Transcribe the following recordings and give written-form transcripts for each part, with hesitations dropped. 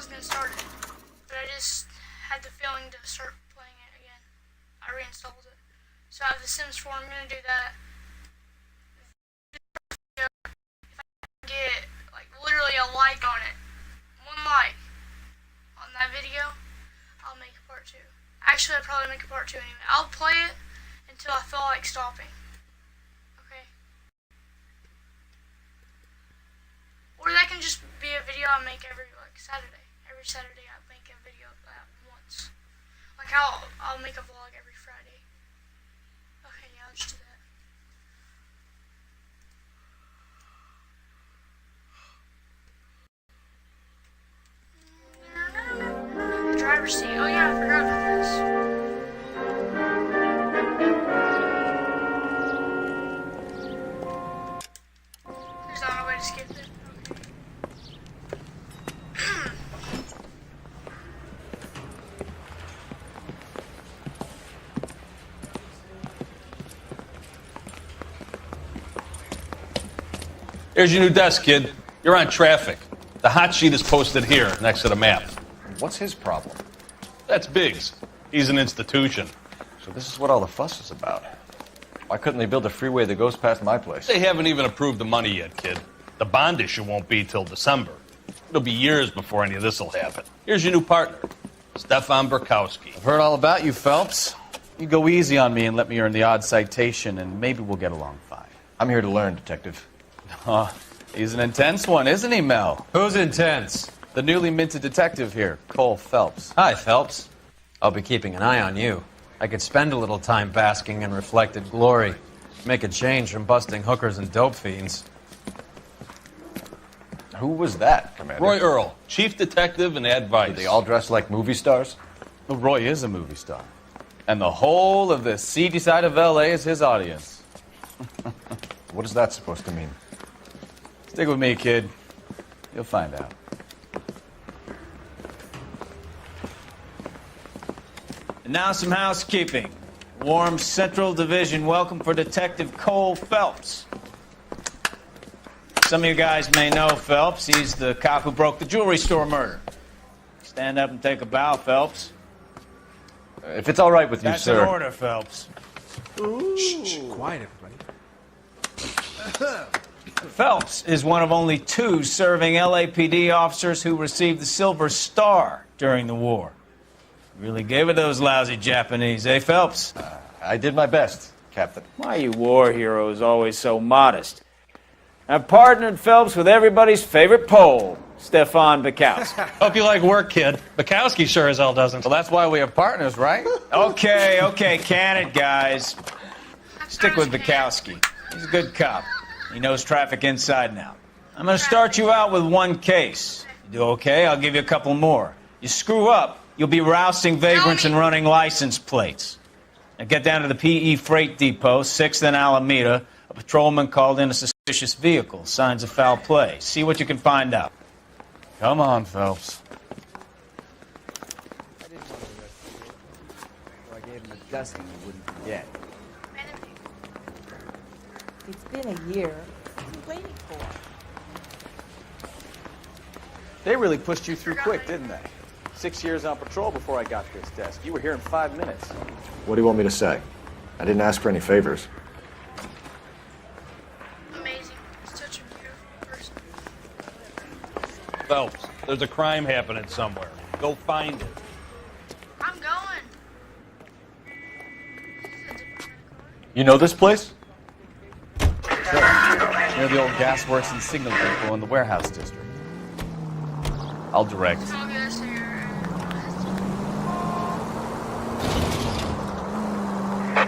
gonna start it, but I just had the feeling to start playing it again. I reinstalled it. So I have The Sims 4. I'm gonna do that. If I get like literally a like on it, 1 like on that video, I'll make a part 2. Actually, I'll probably make a part 2 anyway. I'll play it until I feel like stopping. Okay. Or that can just be a video I make every Saturday. Every Saturday I make a video of that once. Like I'll make a vlog every Friday. Okay, yeah, let's do that. Driver's seat. Oh yeah, I forgot about this. There's not a way to skip it. Here's your new desk, kid. You're on traffic. The hot sheet is posted here, next to the map. What's his problem? That's Biggs. He's an institution. So this is what all the fuss is about. Why couldn't they build a freeway that goes past my place? They haven't even approved the money yet, kid. The bond issue won't be till December. It'll be years before any of this will happen. Here's your new partner, Stefan Burkowski. I've heard all about you, Phelps. You go easy on me and let me earn the odd citation, and maybe we'll get along fine. I'm here to learn, Detective. He's an intense one, isn't he, Mel? Who's intense? The newly minted detective here, Cole Phelps. Hi, Phelps. I'll be keeping an eye on you. I could spend a little time basking in reflected glory. Make a change from busting hookers and dope fiends. Who was that, Commander? Roy Earl, chief detective and advice. Did they all dress like movie stars? Well, Roy is a movie star. And the whole of the seedy side of L.A. is his audience. What is that supposed to mean? Stick with me, kid. You'll find out. And now some housekeeping. Warm Central Division welcome for Detective Cole Phelps. Some of you guys may know Phelps. He's the cop who broke the jewelry store murder. Stand up and take a bow, Phelps. If it's all right with you, That's sir. an order, Phelps. Shh, quiet, everybody. Phelps is one of only 2 serving LAPD officers who received the Silver Star during the war. Really gave it those lousy Japanese, eh, Phelps? I did my best, Captain. Why are you war heroes always so modest? I've partnered Phelps with everybody's favorite Pole, Stefan Burkowski. Hope you like work, kid. Bukowski sure as hell doesn't. Well, that's why we have partners, right? Okay, can it, guys. Stick with Bukowski. He's a good cop. He knows traffic inside and out. I'm going to start you out with 1 case. You do okay, I'll give you a couple more. You screw up, you'll be rousting vagrants and running license plates. Now get down to the PE Freight Depot, 6th and Alameda. A patrolman called in a suspicious vehicle. Signs of foul play. See what you can find out. Come on, Phelps. I gave him a dusting he wouldn't forget. It's been a year. What are you waiting for? They really pushed you through quick, didn't they? 6 years on patrol before I got this desk. You were here in 5 minutes. What do you want me to say? I didn't ask for any favors. Amazing. Such a beautiful person. Phelps, there's a crime happening somewhere. Go find it. I'm going. You know this place? Near the old gasworks and signal depot in the warehouse district. I'll direct. I'll get us here.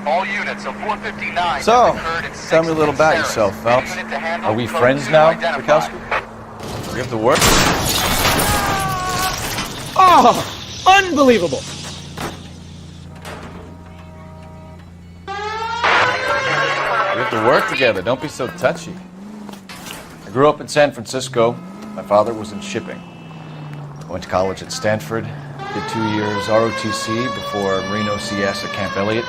All units of 459. So, tell me a little about yourself, Phelps. Are we friends now, Burkowski? We have to work? Oh, unbelievable! We have to work together. Don't be so touchy. I grew up in San Francisco. My father was in shipping. I went to college at Stanford, did 2 years ROTC before Marine OCS at Camp Elliott.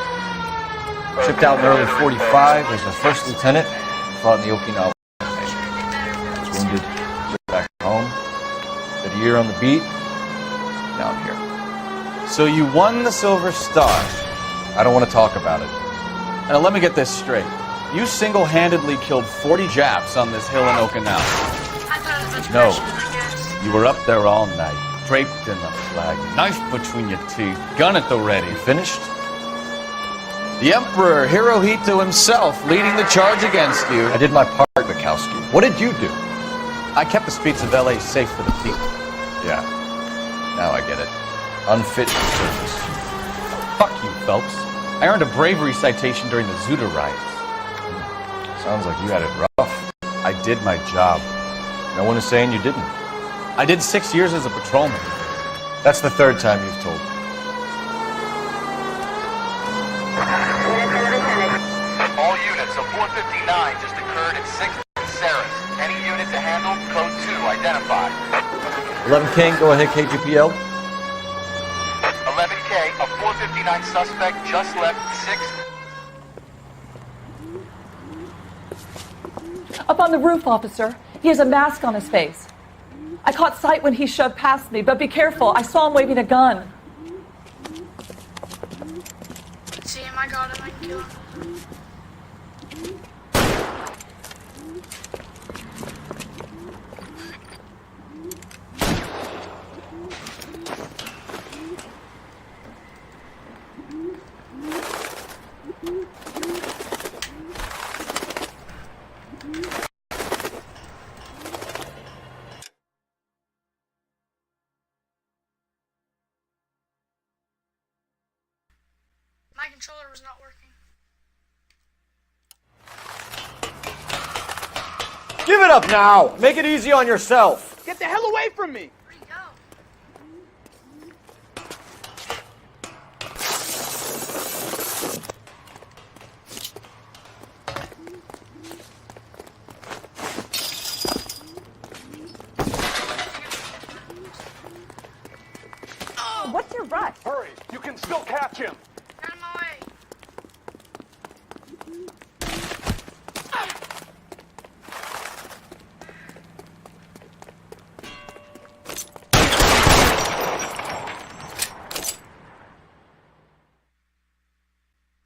Shipped out in early 45 as a first lieutenant, fought in the Okinawa campaign. Was wounded, back home. Did a year on the beat, down here. So you won the Silver Star. I don't want to talk about it. Now let me get this straight. You single-handedly killed 40 Japs on this hill in Okinawa. I thought it was a bunch of No. Russians, I guess. You were up there all night, draped in the flag, knife between your teeth, gun at the ready. Finished? The Emperor Hirohito himself leading the charge against you. I did my part, Bukowski. What did you do? I kept the streets of LA safe for the people. Yeah. Now I get it. Unfit for service. Fuck you, Phelps. I earned a bravery citation during the Zuda riots. Sounds like you had it rough. I did my job. No one is saying you didn't. I did 6 years as a patrolman. That's the third time you've told me. All units, a 459 just occurred at 6th and Saris. Any unit to handle, code 2 identified. 11 King, go ahead, KGPL. 11K, a 459 suspect just left 6th. Up on the roof, officer. He has a mask on his face. I caught sight when he shoved past me, but be careful. I saw him waving a gun. See him, I got him, I can kill him. My controller was not working. Give it up now! Make it easy on yourself! Get the hell away from me! Where'd he go? What's your rush? Hurry! You can still catch him! Get out of my way.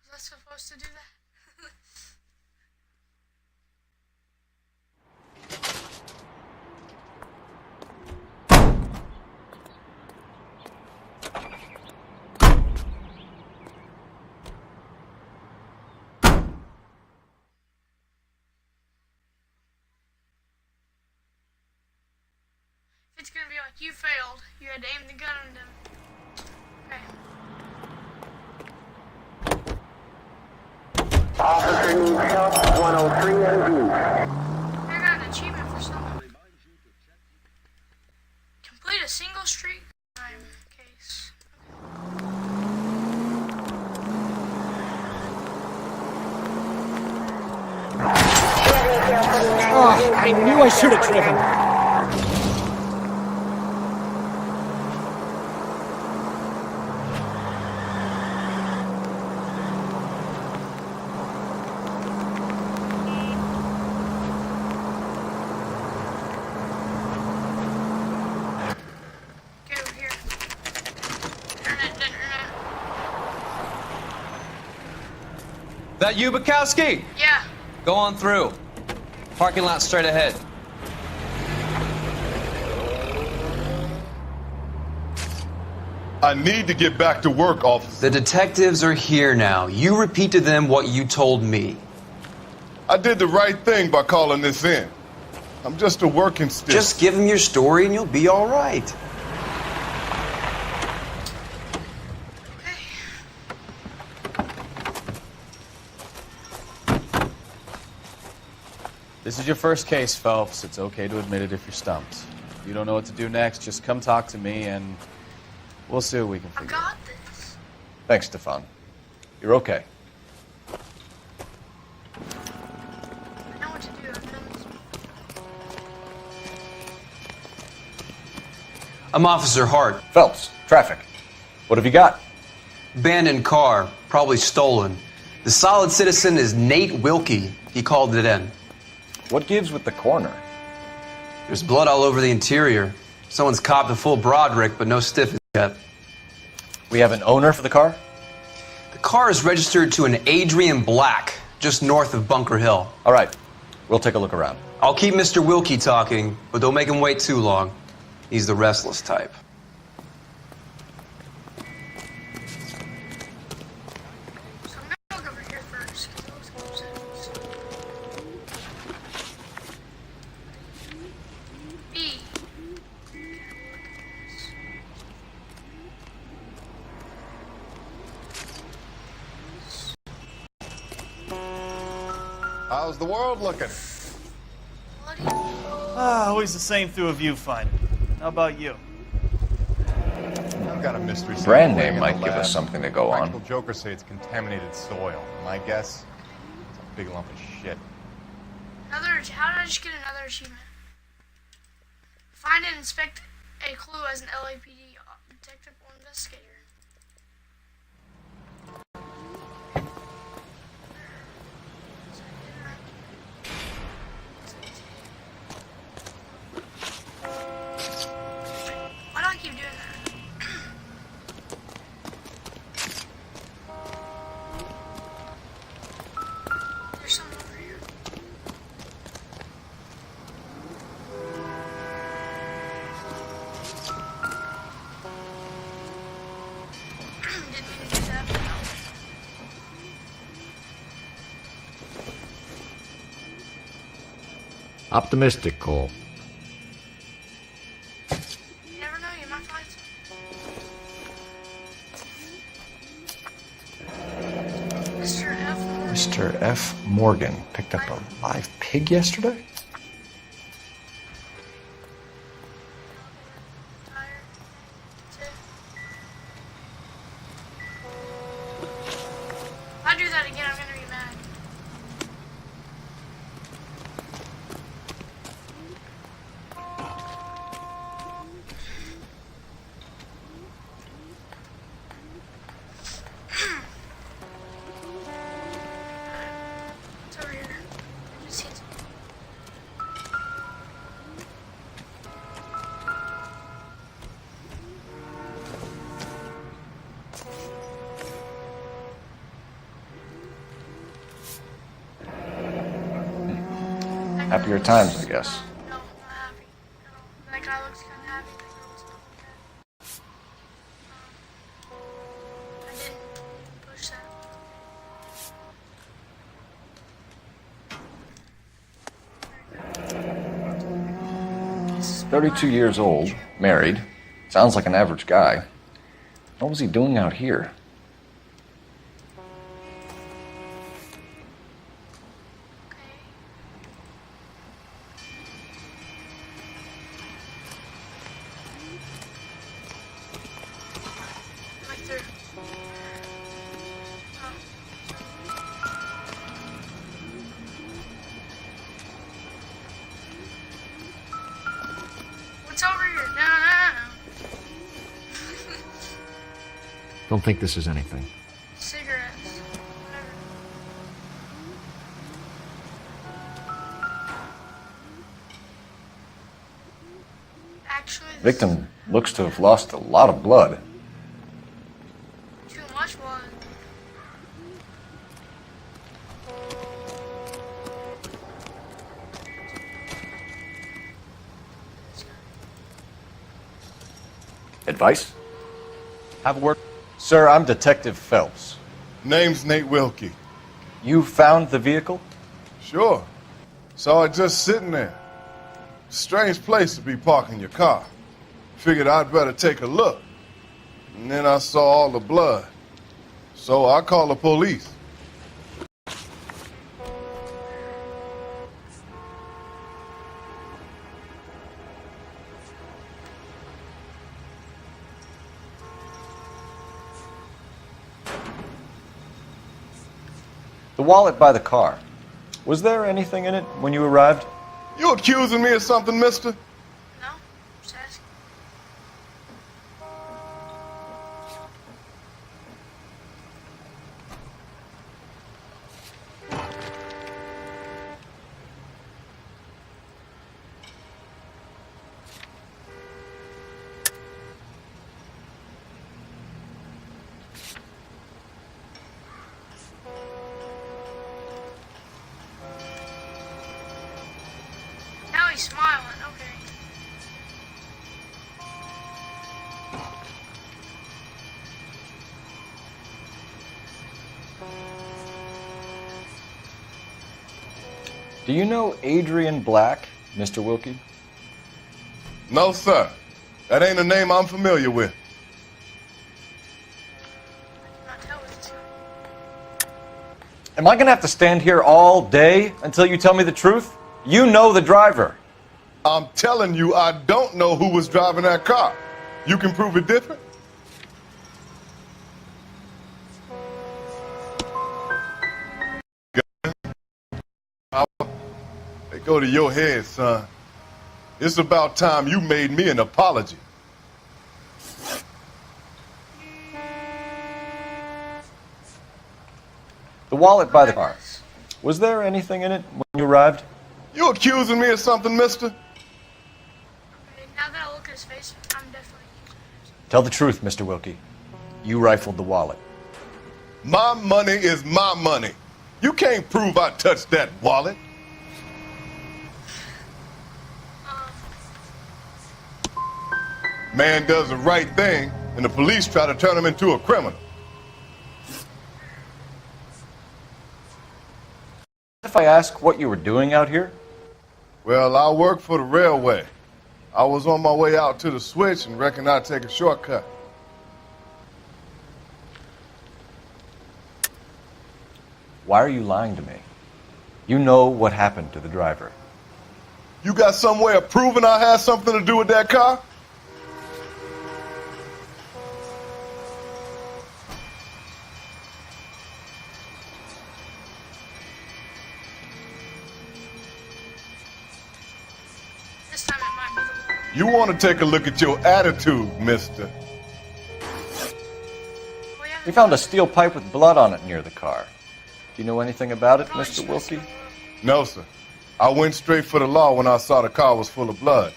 Was I supposed to do that? It's gonna be like you failed. You had to aim the gun at him. Okay. Officer needs help, 103 MD. I got an achievement for something. Complete a single street crime case. Oh, I knew I should have driven. Okay, over here. Internet. That you, Bukowski? Yeah. Go on through. Parking lot straight ahead. I need to get back to work, officer. The detectives are here now. You repeat to them what you told me. I did the right thing by calling this in. I'm just a working stiff. Just give them your story and you'll be all right. This is your first case, Phelps. It's okay to admit it if you're stumped. If you don't know what to do next, just come talk to me and we'll see what we can I figure out. got this. Thanks, Stefan. You're okay. I know what to do. I've done this. I'm Officer Hart. Phelps, traffic. What have you got? Abandoned car, probably stolen. The solid citizen is Nate Wilkie. He called it in. What gives with the corner? There's blood all over the interior. Someone's copped a full Broderick, but no stiff yet. We have an owner for the car? The car is registered to an Adrian Black, just north of Bunker Hill. All right. We'll take a look around. I'll keep Mr. Wilkie talking, but don't make him wait too long. He's the restless type. So I'm gonna look over here first, 'cause it looks close. B. How's the world looking? What do you mean? Always the same through a viewfinder. How about you? I've got a mystery. Brand somewhere name in might the give lab. us something to go on. Practical jokers say it's contaminated soil. My guess, it's a big lump of shit. How did I just get another achievement? Find and inspect a clue as an LAPD detective or investigator. Why do I keep doing that? There's something over here. Didn't mean to do that, but no. Optimistic, Cole. You never know, you might find something. Mr. F. Morgan. Mr. F. Morgan picked up a live pig yesterday? Tire. That's it. If I do that again, I'm gonna be mad. It's over here. I just seen something. Happier times, I guess. No, not happy. No. That guy looks kind of happy. That girl looks not happy. I didn't push that. 32 years old, married. Sounds like an average guy. What was he doing out here? Like through. What's over here? No. Don't think this is anything. Cigarettes. Whatever. Actually, this Victim looks to have lost a lot of blood. is too much blood. Advice? Have a word. Sir, I'm Detective Phelps. Name's Nate Wilkie. You found the vehicle? Sure. Saw it just sitting there. Strange place to be parking your car. Figured I'd better take a look. And then I saw all the blood. So I called the police. The wallet by the car. Was there anything in it when you arrived? You accusing me of something, mister? No? Just asking. Do you know Adrian Black, Mr. Wilkie? No, sir. That ain't a name I'm familiar with. Am I going to have to stand here all day until you tell me the truth? You know the driver. I'm telling you, I don't know who was driving that car. You can prove it different? They go to your head, son. It's about time you made me an apology. The wallet by the car. Was there anything in it when you arrived? You accusing me of something, mister? Now that I look at his face, I'm definitely... Tell the truth, Mr. Wilkie. You rifled the wallet. My money is my money. You can't prove I touched that wallet. Man does the right thing, and the police try to turn him into a criminal. If I ask what you were doing out here? Well, I work for the railway. I was on my way out to the switch and reckoned I'd take a shortcut. Why are you lying to me? You know what happened to the driver. You got some way of proving I had something to do with that car? This time it might be the one. You want to take a look at your attitude, mister. We found a steel pipe with blood on it near the car. Do you know anything about it, Mr. Wilkie? No, sir. I went straight for the law when I saw the car was full of blood.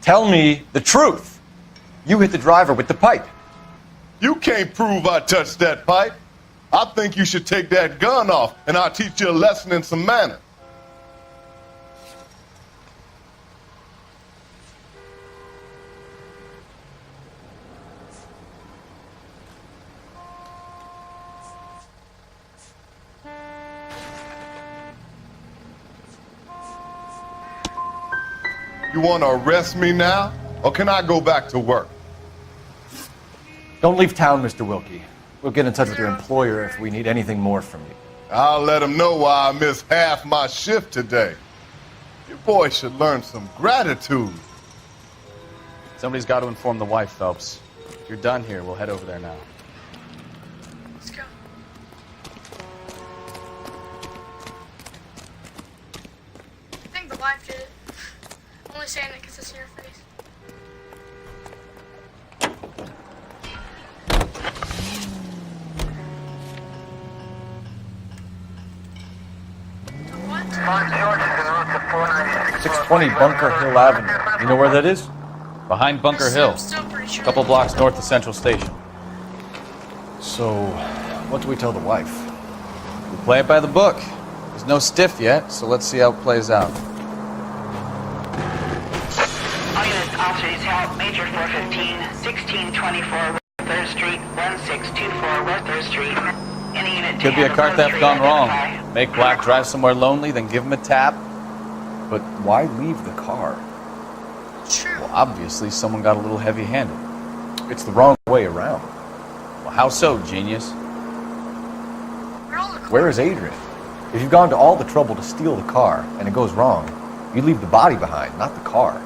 Tell me the truth. You hit the driver with the pipe. You can't prove I touched that pipe. I think you should take that gun off, and I'll teach you a lesson in some manners. You want to arrest me now, or can I go back to work? Don't leave town, Mr. Wilkie. We'll get in touch with your employer if we need anything more from you. I'll let him know why I missed half my shift today. Your boy should learn some gratitude. Somebody's got to inform the wife, Phelps. If you're done here, we'll head over there now. Let's go. I think the wife did it. I'm only saying it because it's in your face. What? 620 Bunker Hill Avenue. You know where that is? Behind Bunker Hill. I'm still pretty sure. A couple blocks north of Central Station. So, what do we tell the wife? We play it by the book. There's no stiff yet, so let's see how it plays out. All units, officers help. Major 415, 1624 West 3rd Street, 1624 West 3rd Street. Any unit Could be a car theft gone wrong. Make Black drive somewhere lonely, then give him a tap. But why leave the car? True. Well, obviously, someone got a little heavy-handed. It's the wrong way around. Well, how so, genius? Where is Adrian? If you've gone to all the trouble to steal the car and it goes wrong, you leave the body behind, not the car.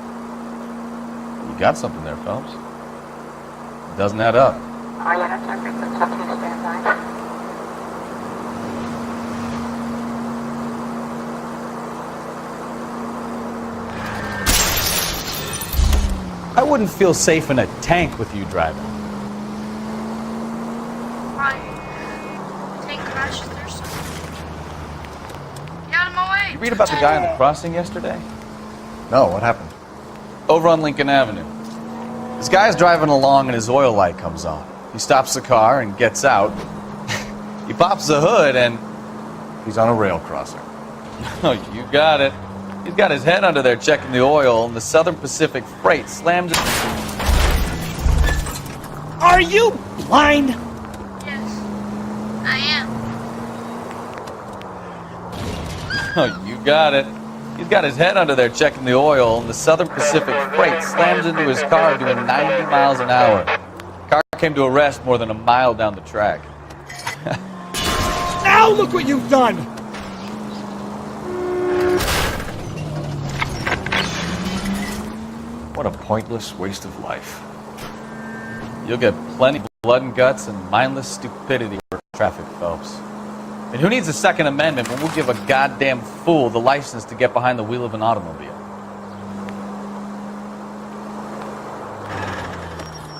You got something there, Phelps. It doesn't add up. All units, frequency 15 standby. I wouldn't feel safe in a tank with you driving. Why? Tank crashes there, so. Get out of my way. You read about the guy on the crossing yesterday? No, what happened? Over on Lincoln Avenue. This guy's driving along and his oil light comes on. He stops the car and gets out. He pops the hood and... He's on a rail crossing. Oh, you got it. He's got his head under there checking the oil, and the Southern Pacific Freight slams it. Are you blind? Yes. Oh, you got it. He's got his head under there checking the oil, and the Southern Pacific Freight slams into his car doing 90 miles an hour. Car came to a rest more than a mile down the track. Now look what you've done! What a pointless waste of life. You'll get plenty of blood and guts and mindless stupidity for traffic, Phelps. And who needs a Second Amendment when we'll give a goddamn fool the license to get behind the wheel of an automobile?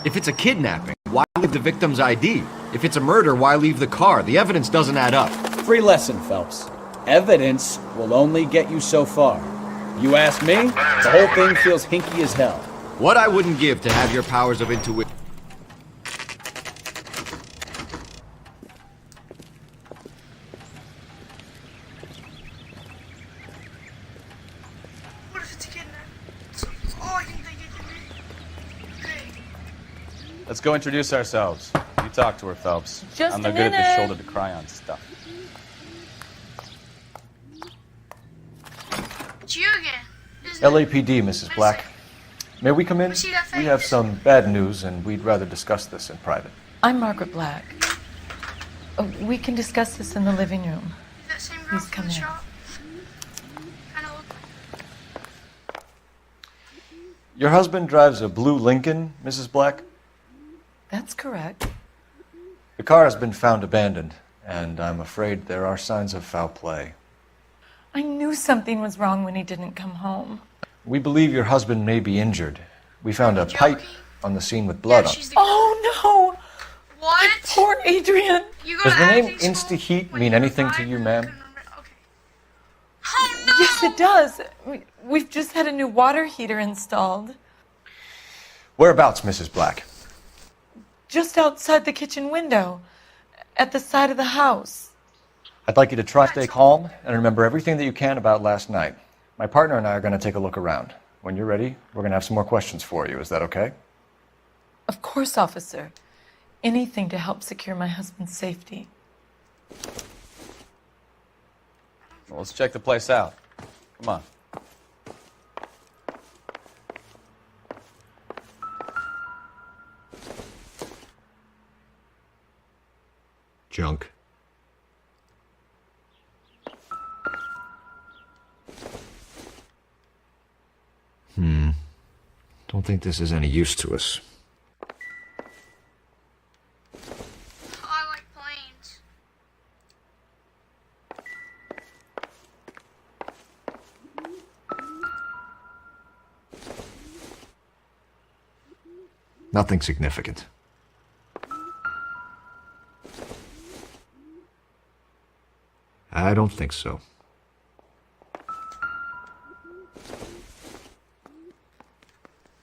If it's a kidnapping, why leave the victim's ID? If it's a murder, why leave the car? The evidence doesn't add up. Free lesson, Phelps. Evidence will only get you so far. You ask me, the whole thing feels hinky as hell. What I wouldn't give to have your powers of intuition. What if it's a kidnap? That's all I can think it could be. Okay. Let's go introduce ourselves. You talk to her, Phelps. Just I'm a no good at this minute. shoulder to cry on stuff. It's you again, isn't it? LAPD, Mrs. Black. May we come in? See that We have face? some bad news, and we'd rather discuss this in private. I'm Margaret Black. We can discuss this in the living room. That same girl Please from come the in. shop. Kinda look like. Your husband drives a blue Lincoln, Mrs. Black? That's correct. The car has been found abandoned, and I'm afraid there are signs of foul play. I knew something was wrong when he didn't come home. We believe your husband may be injured. We found a pipe on the scene with blood on it. She's the Oh no! What? Poor Adrian! You go Does to the name acting school Insta-Heat when mean you were anything to 5? you, ma'am? Okay. Oh no! Yes, it does. We've just had a new water heater installed. Whereabouts, Mrs. Black? Just outside the kitchen window. At the side of the house. I'd like you to try to stay calm and remember everything that you can about last night. My partner and I are going to take a look around. When you're ready, we're going to have some more questions for you. Is that okay? Of course, officer. Anything to help secure my husband's safety. Well, let's check the place out. Come on. Junk. Don't think this is any use to us. I like planes. Nothing significant. I don't think so.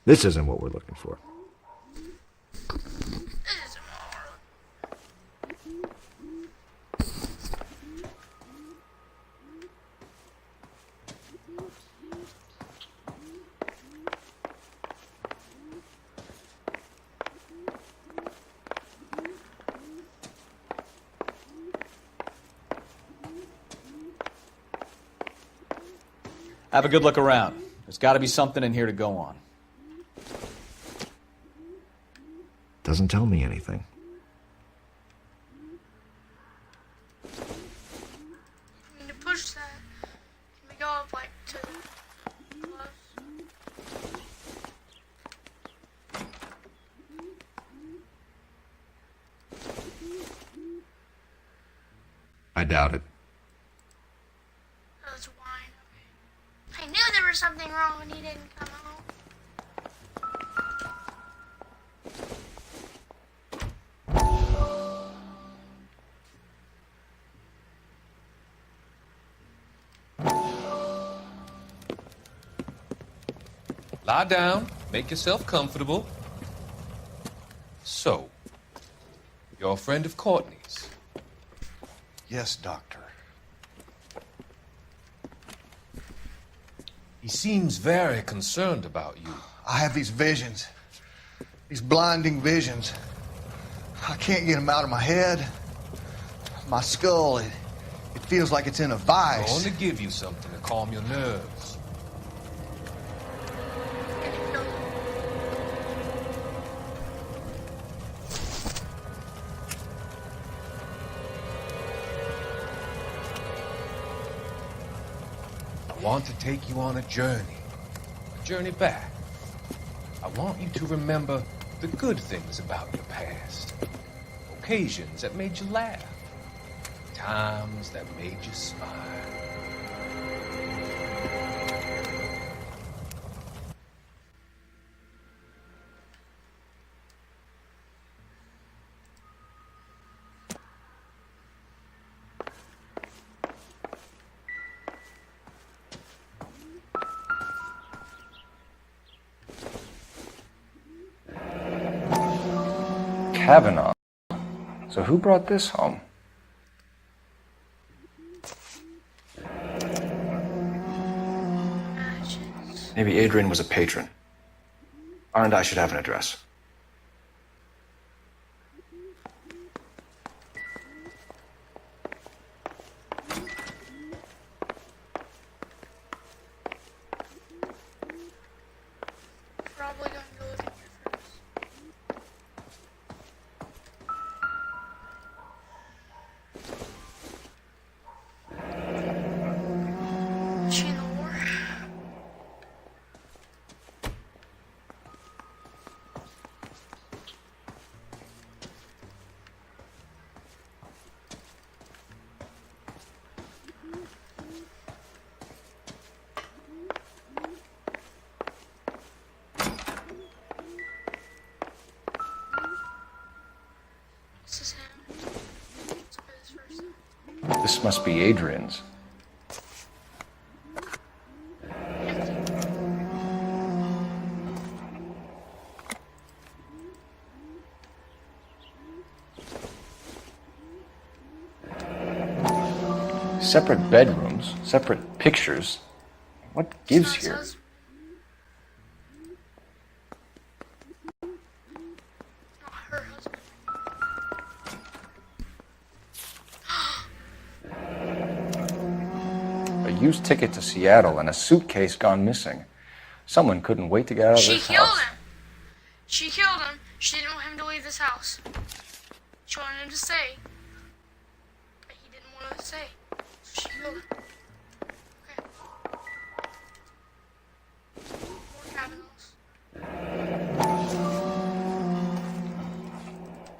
This isn't what we're looking for. This is more. Have a good look around. There's got to be something in here to go on. Doesn't tell me anything. I mean, to push that, can we go up like to the plus? I doubt it. Oh, it's wine. Okay. I knew there was something wrong when he didn't come home. Lie down, make yourself comfortable. So, you're a friend of Courtney's? Yes, Doctor. He seems very concerned about you. I have these visions. These blinding visions. I can't get them out of my head. My skull, It feels like it's in a I vice. want to give you something to calm your nerves. I want to take you on a journey back. I want you to remember the good things about your past, occasions that made you laugh, times that made you smile. Kavanaugh. So who brought this home? Maybe Adrian was a patron. And I should have an address. Probably gonna go look in here first. Is she in the war? This is him. Let's put this first. This must be Adrian's. Separate bedrooms, separate pictures. What gives So it here? says- Not her husband. A used ticket to Seattle and a suitcase gone missing. Someone couldn't wait to get out of She this killed house. him. She killed him. She didn't want him to leave this house. She wanted him to stay. But he didn't want him to stay. So she killed him. Okay. More Kavanaughs.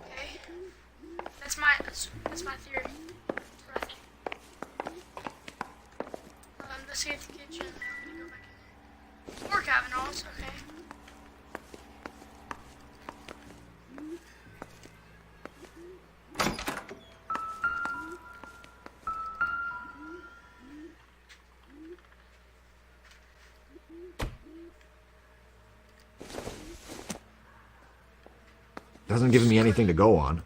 Okay. That's my theory. That's what I think. Let's see if the kitchen. I'm gonna go back in there. More Kavanaughs, okay. Doesn't give me anything to go on.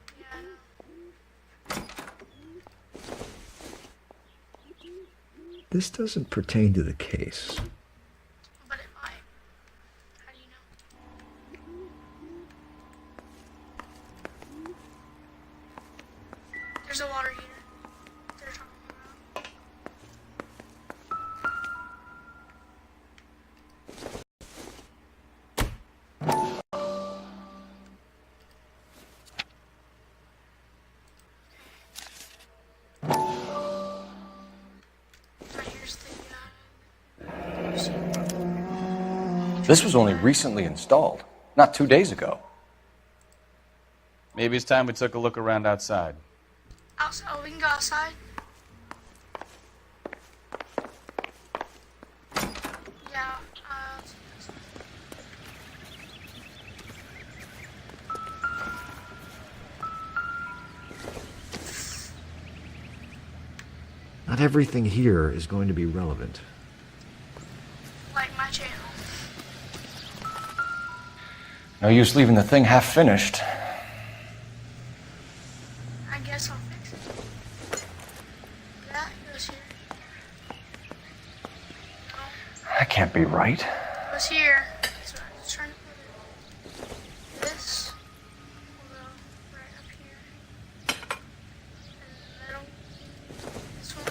This doesn't pertain to the case. But it might. How do you know? There's a water heater. They're talking about. Right, here's the, This was only recently installed, not 2 days ago. Maybe it's time we took a look around outside. outside. Oh, we can go outside. Yeah, Not everything here is going to be relevant. like my channel. No use leaving the thing half finished. I guess I'll fix it. That goes here. That can't be right. Goes here. So I was trying to put it. This will go right up here. In the middle. This one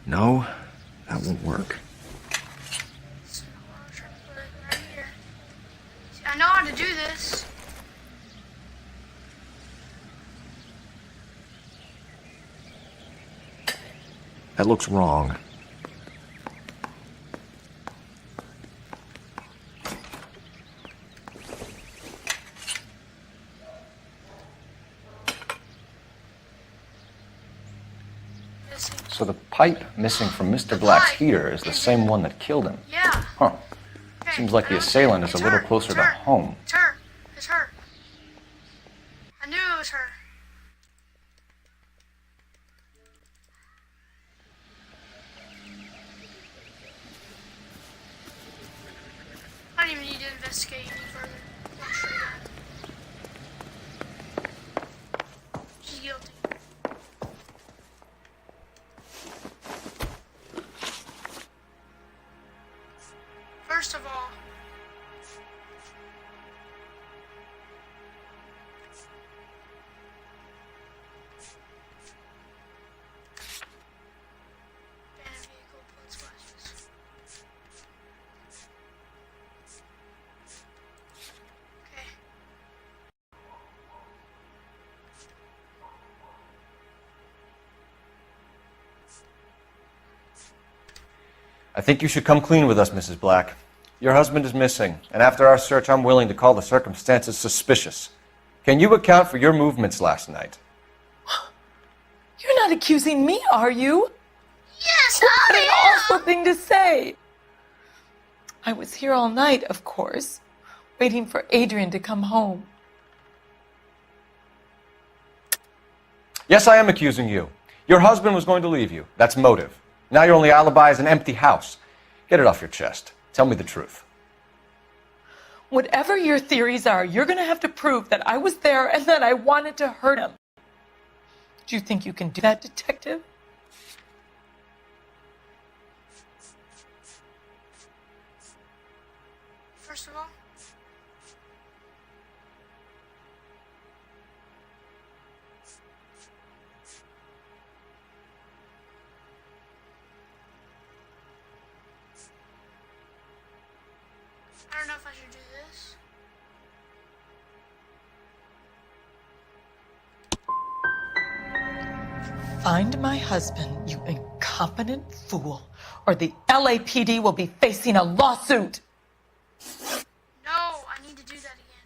No, that won't work. Right here. See, I know how to do this. That looks wrong. So the pipe missing from Mr. Black's heater is the same one that killed him. Yeah. Huh. Seems like the assailant is a little closer to home. It's her. It's her. I knew it was her. I don't even need to investigate any further. I'm straight up. She's guilty. First of all, abandoned vehicle, blood splashes. Okay. I think you should come clean with us, Mrs. Black. Your husband is missing, and after our search, I'm willing to call the circumstances suspicious. Can you account for your movements last night? You're not accusing me, are you? Yes, What an awful thing to say. I was here all night, of course, waiting for Adrian to come home. Yes, I am accusing you. Your husband was going to leave you. That's motive. Now your only alibi is an empty house. Get it off your chest. Tell me the truth. Whatever your theories are, you're going to have to prove that I was there and that I wanted to hurt him. Do you think you can do that, detective? First of all, I don't know if I should do this. Find my husband, you incompetent fool, or the LAPD will be facing a lawsuit. No, I need to do that again.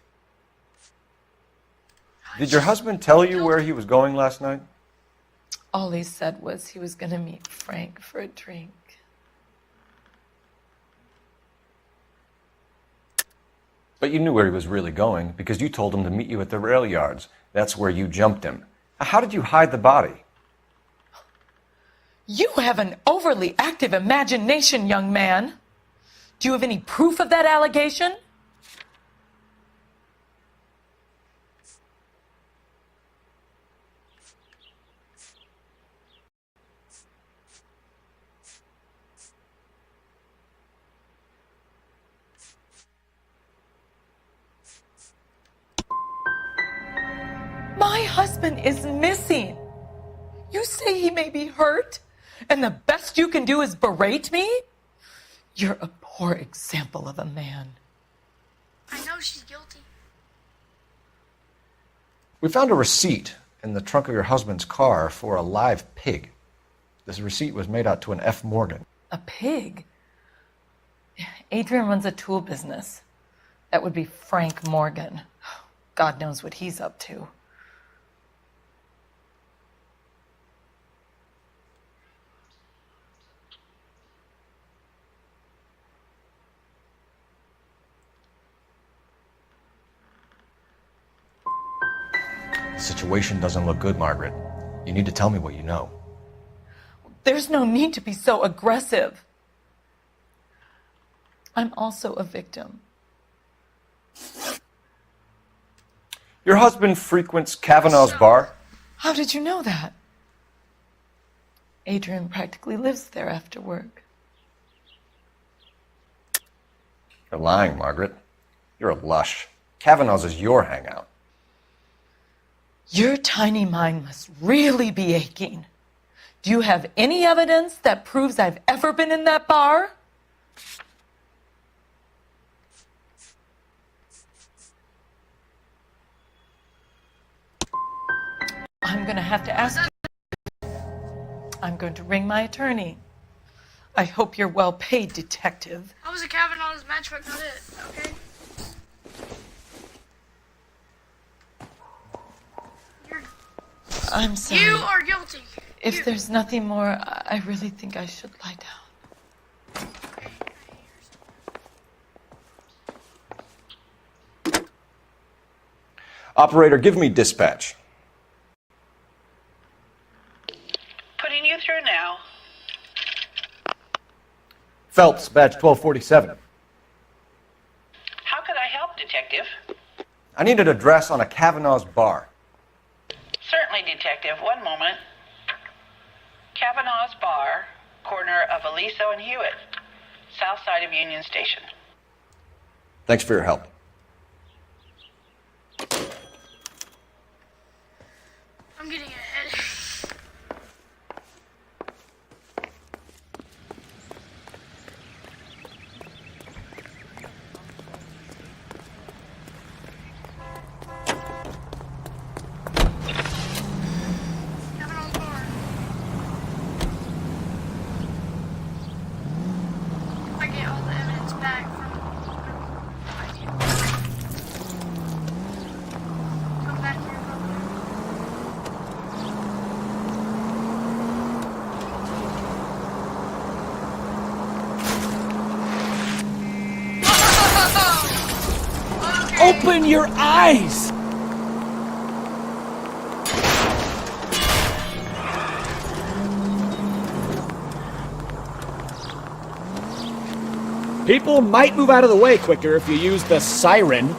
Did your husband tell you where he was going last night? All he said was he was going to meet Frank for a drink. But you knew where he was really going because you told him to meet you at the rail yards. That's where you jumped him. How did you hide the body? You have an overly active imagination, young man. Do you have any proof of that allegation? My husband is missing. You say he may be hurt, and the best you can do is berate me? You're a poor example of a man. I know she's guilty. We found a receipt in the trunk of your husband's car for a live pig. This receipt was made out to an F. Morgan. A pig? Adrian runs a tool business. That would be Frank Morgan. God knows what he's up to. The situation doesn't look good, Margaret. You need to tell me what you know. There's no need to be so aggressive. I'm also a victim. Your husband frequents Kavanaugh's bar? How did you know that? Adrian practically lives there after work. You're lying, Margaret. You're a lush. Kavanaugh's is your hangout. Your tiny mind must really be aching. Do you have any evidence that proves I've ever been in that bar? I'm going to have to ask you. I'm going to ring my attorney. I hope you're well paid, detective. I was a Kavanaugh's matchbook, not it, okay? I'm sorry. You are guilty. If there's nothing more, I really think I should lie down. Operator, give me dispatch. Putting you through now. Phelps, badge 1247. How could I help, Detective? I need an address on a Kavanaugh's bar. Certainly, Detective. One moment. Kavanaugh's Bar, corner of Aliso and Hewitt, south side of Union Station. Thanks for your help. I'm getting a headache. I get all the evidence back from come back here. Open your eyes! People might move out of the way quicker if you use the siren.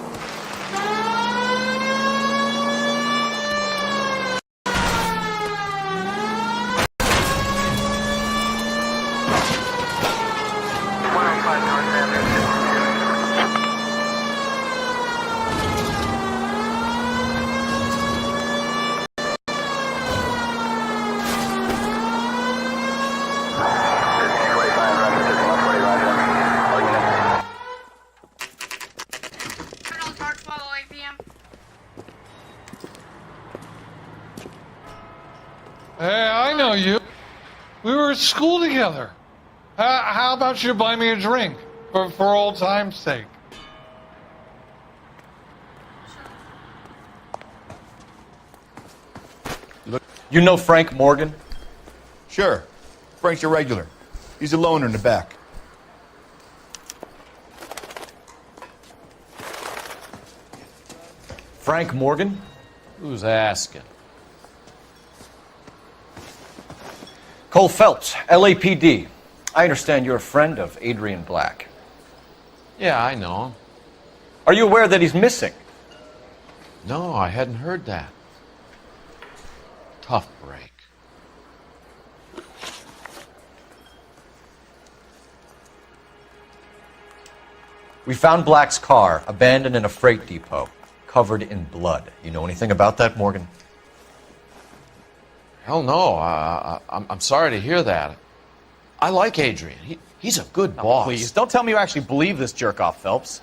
Hey, I know you. We were at school together. How about you buy me a drink for old time's sake? You know Frank Morgan? Sure. Frank's a regular. He's a loner in the back. Frank Morgan? Who's asking? Cole Phelps, LAPD. I understand you're a friend of Adrian Black. Yeah, I know him. Are you aware that he's missing? No, I hadn't heard that. Tough break. We found Black's car abandoned in a freight depot, covered in blood. You know anything about that, Morgan? Hell no. I'm sorry to hear that. I like Adrian. He's a good boss. Please, don't tell me you actually believe this jerk-off, Phelps.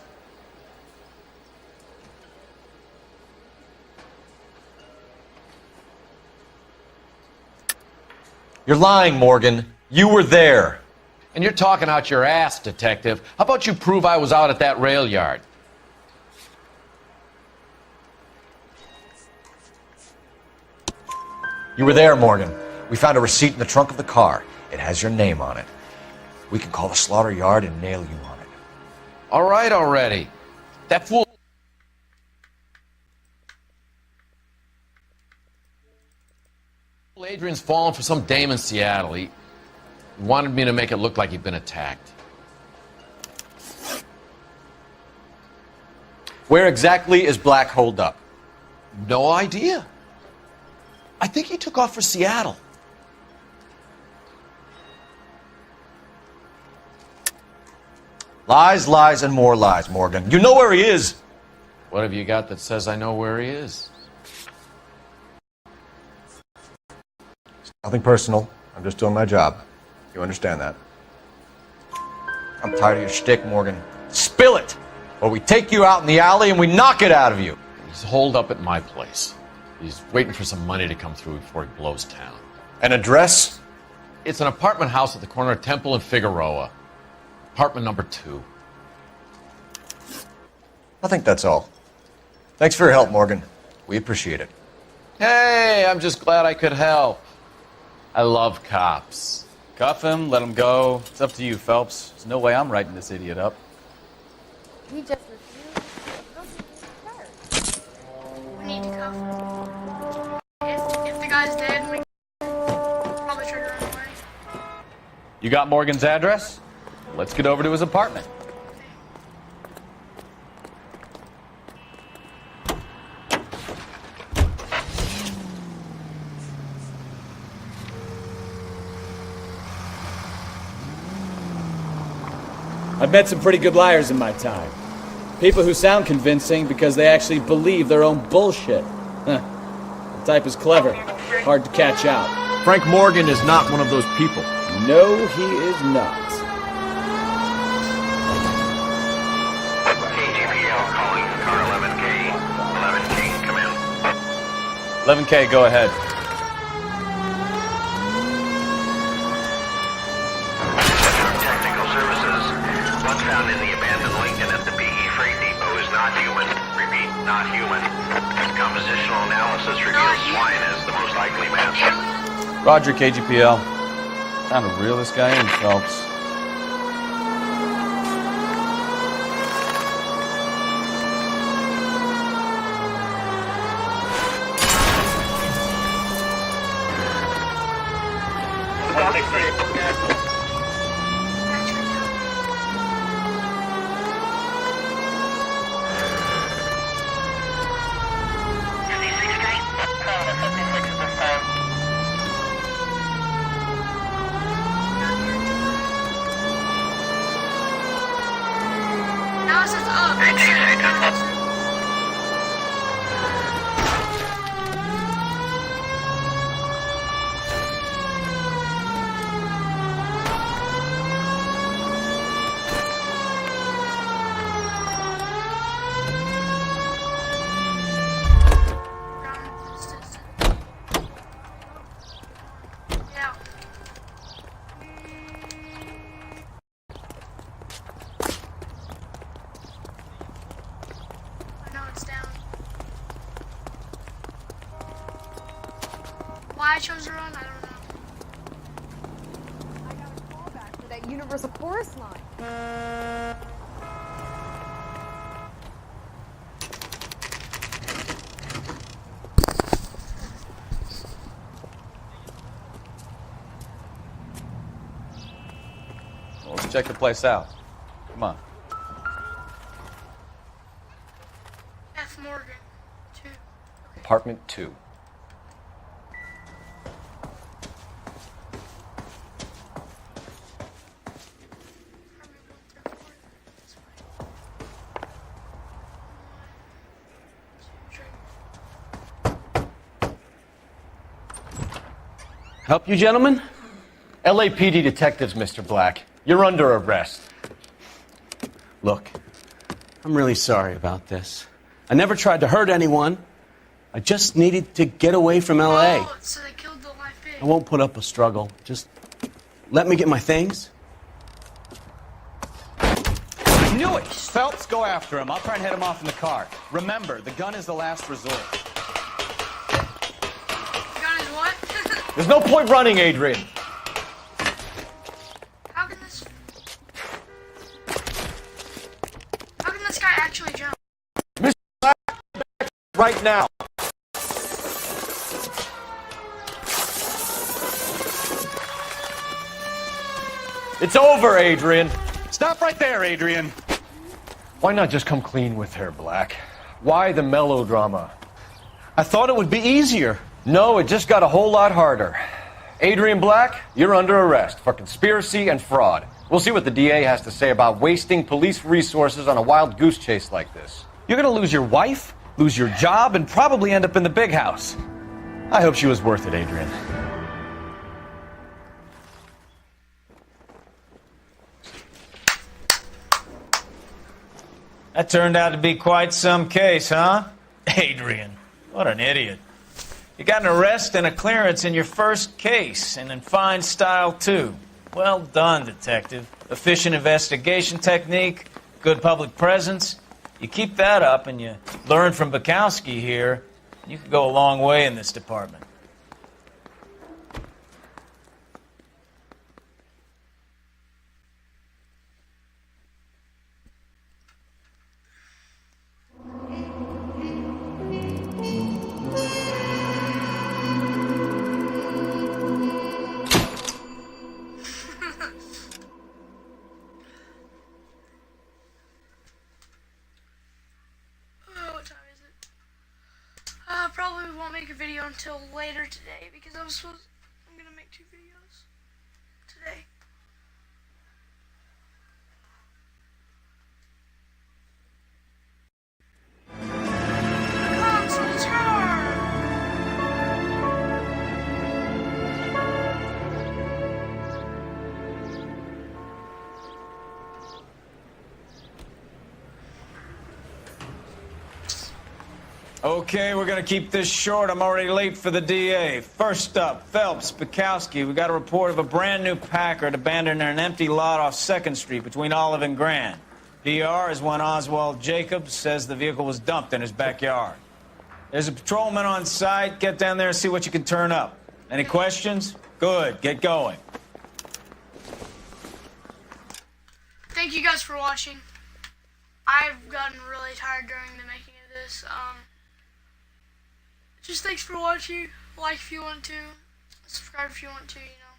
You're lying, Morgan. You were there. And you're talking out your ass, detective. How about you prove I was out at that rail yard? You were there, Morgan. We found a receipt in the trunk of the car. It has your name on it. We can call the slaughter yard and nail you on it. All right already. That fool... Adrian's fallen for some dame in Seattle. He wanted me to make it look like he'd been attacked. Where exactly is Black holed up? No idea. I think he took off for Seattle. Lies, lies, and more lies, Morgan. You know where he is. What have you got that says I know where he is? Nothing personal. I'm just doing my job. You understand that? I'm tired of your shtick, Morgan. Spill it! Or we take you out in the alley and we knock it out of you. He's holed up at my place. He's waiting for some money to come through before he blows town. An address? It's an apartment house at the corner of Temple and Figueroa. Apartment number 2. I think that's all. Thanks for your help, Morgan. We appreciate it. Hey, I'm just glad I could help. I love cops. Cuff him, let him go. It's up to you, Phelps. There's no way I'm writing this idiot up. He just refused. We need to cuff him. If the guy's dead, we probably try to run away. You got Morgan's address? Let's get over to his apartment. I've met some pretty good liars in my time. People who sound convincing because they actually believe their own bullshit. The type is clever, hard to catch out. Frank Morgan is not one of those people. No, he is not. KGPL calling car 11K. 11K, come in. 11K, go ahead. Technical services. What's found in the abandoned Lincoln at the PE Freight Depot is not human. Repeat, not human. Compositional analysis reveals swine as the most likely match. Roger, KGPL. Time to reel this guy in, Phelps. Now it says up. Yeah. I know it's down. Why I chose to run, I don't know. I got a call back for that Universal Chorus line. Well, let's check the place out. Come on. F. Morgan, 2. Apartment 2. Help you, gentlemen? LAPD detectives, Mr. Black. You're under arrest. Look, I'm really sorry about this. I never tried to hurt anyone. I just needed to get away from LA. Oh, so they killed the live pig. I won't put up a struggle. Just let me get my things. I knew it! Phelps, go after him. I'll try and head him off in the car. Remember, the gun is the last resort. The gun is what? There's no point running, Adrian. How can this guy actually jump? Mr. Black, right now. It's over, Adrian. Stop right there, Adrian. Why not just come clean with her, Black? Why the melodrama? I thought it would be easier. No, it just got a whole lot harder. Adrian Black, you're under arrest for conspiracy and fraud. We'll see what the DA has to say about wasting police resources on a wild goose chase like this. You're gonna lose your wife, lose your job, and probably end up in the big house. I hope she was worth it, Adrian. That turned out to be quite some case, huh? Adrian, what an idiot. You got an arrest and a clearance in your first case, and in fine style, too. Well done, detective. Efficient investigation technique, good public presence. You keep that up and you learn from Bukowski here, you can go a long way in this department. What time is it? I probably won't make a video until later today because I'm gonna make 2 videos today. Console's hard. Okay, we're gonna keep this short. I'm already late for the DA. First up, Phelps, Bukowski. We got a report of a brand new Packard abandoned in an empty lot off 2nd Street between Olive and Grand. DR is one Oswald Jacobs says the vehicle was dumped in his backyard. There's a patrolman on site. Get down there and see what you can turn up. Any questions? Good, get going. Thank you guys for watching. I've gotten really tired during the making of this. Just thanks for watching. Like if you want to. Subscribe if you want to, you know.